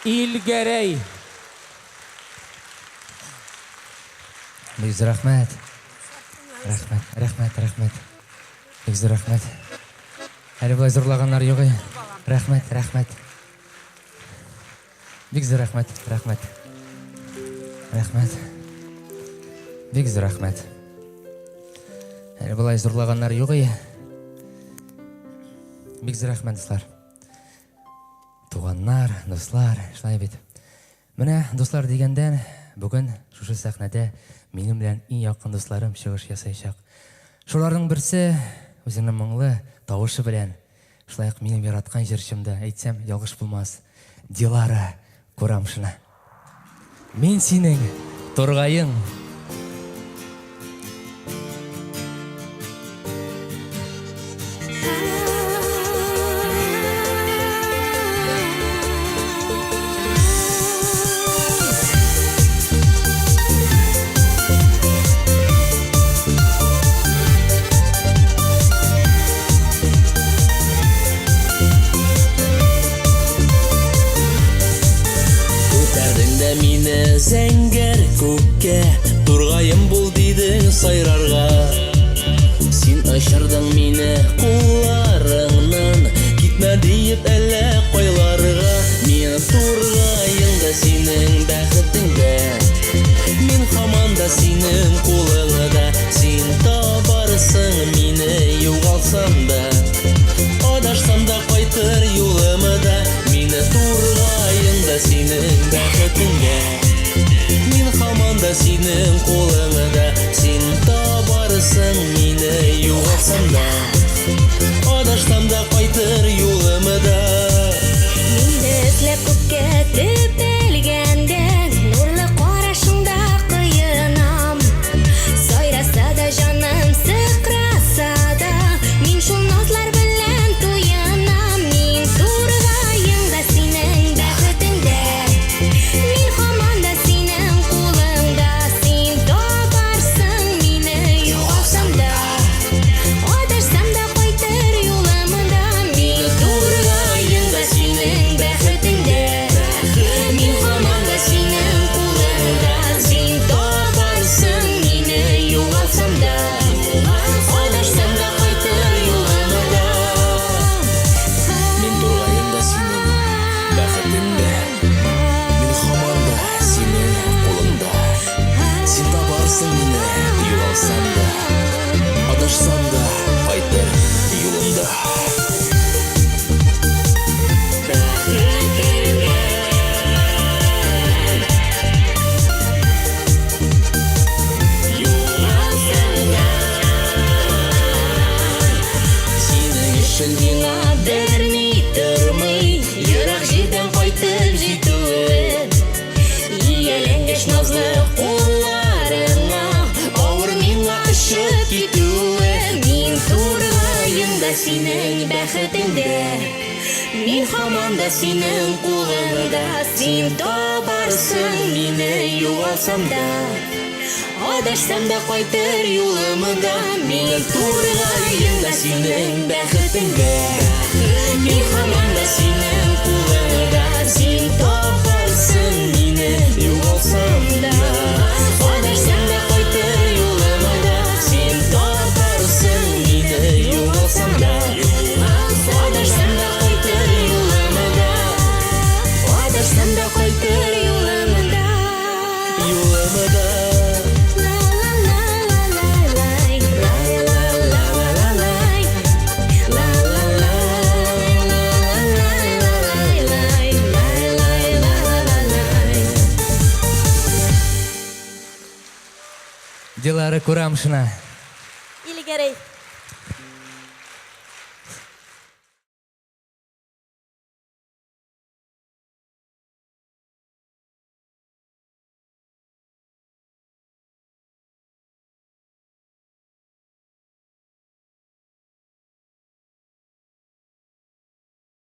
Илгәрәй. Бик зур рәхмәт. Рәхмәт. Бик зур рәхмәт. Әле болай зурлаганнар юк. Рәхмәт. Бик зур рәхмәт. Бик зур рәхмәт. Әле болай зурлаганнар юк. Бик зур рәхмәт, дуслар. Туганнар, дуслар, шулай бит. Менә дуслар дигәндән, бүген шушы сәхнәдә минем белән иң якын дусларым чыгыш ясаячак. Шуларның берсе үзенең моңлы тавышы белән, шулай ук минем яраткан җырчымда, әйтсәм ялгыш булмас, Дилара Курамшина. Мин синең тургаең. Мине зәңгәр күккә тургаем бул дидең сайрарга. Син очырдың мине кулларыңнан, китмә диеп әллә кайларга. Мин тургаем да синең бәхетеңдә, мин һаман да синең кулыңда. Син табарсың мине югалсам да, адашсам да кайтыр юлымда. Мине тургаем да синең бәхетеңдә, мин һаман да синең кулыңда. Син табарсың мине югалсам да, адашсам да кайтыр юлымда. Мине эзләп күккә төпелгәндә, нурлы карашыңда кыенам. Сайраса да җаным сыкраса да, мин шул назлар белән туянам. Мин тургаем да синең бәхетеңдә, мин һаман да синең кулыңда. Син табарсың мине югалсам да, адашсам да кайтыр юлымда. Мин тургаем да синең бәхетеңдә, мин һаман да синең кулыңда. Син табарсың мине югалсам да, адашсам да кайтыр юлымда. Мин тургаем да синең бәхетеңдә, мин һаман да синең кулыңда. Син табарсың мине югалсам да, адашсам да кайтыр юлымда. Синең өчен миңа берни тормый, ерак җирдән кайтып җитүен. Ияләнгәч назлы кулларыңа, авыр миңа очып китүен. Мин тургаем да синең бәхетеңдә, мин һаман да синең кулыңда. Син табарсың мине югалсам да, адашсам да кайтыр юлымда. Мин тургаем да синең бәхетеңдә, мин һаман да синең кулыңда. Син табарсың мине югалсам да, адашсам да кайтыр юлымда. Син табарсың мине югалсам да, адашсам да кайтыр юлымда. Адашсам да кайтыр юлымда. Юлымда. Дилара Курамшина. Илгәрәй.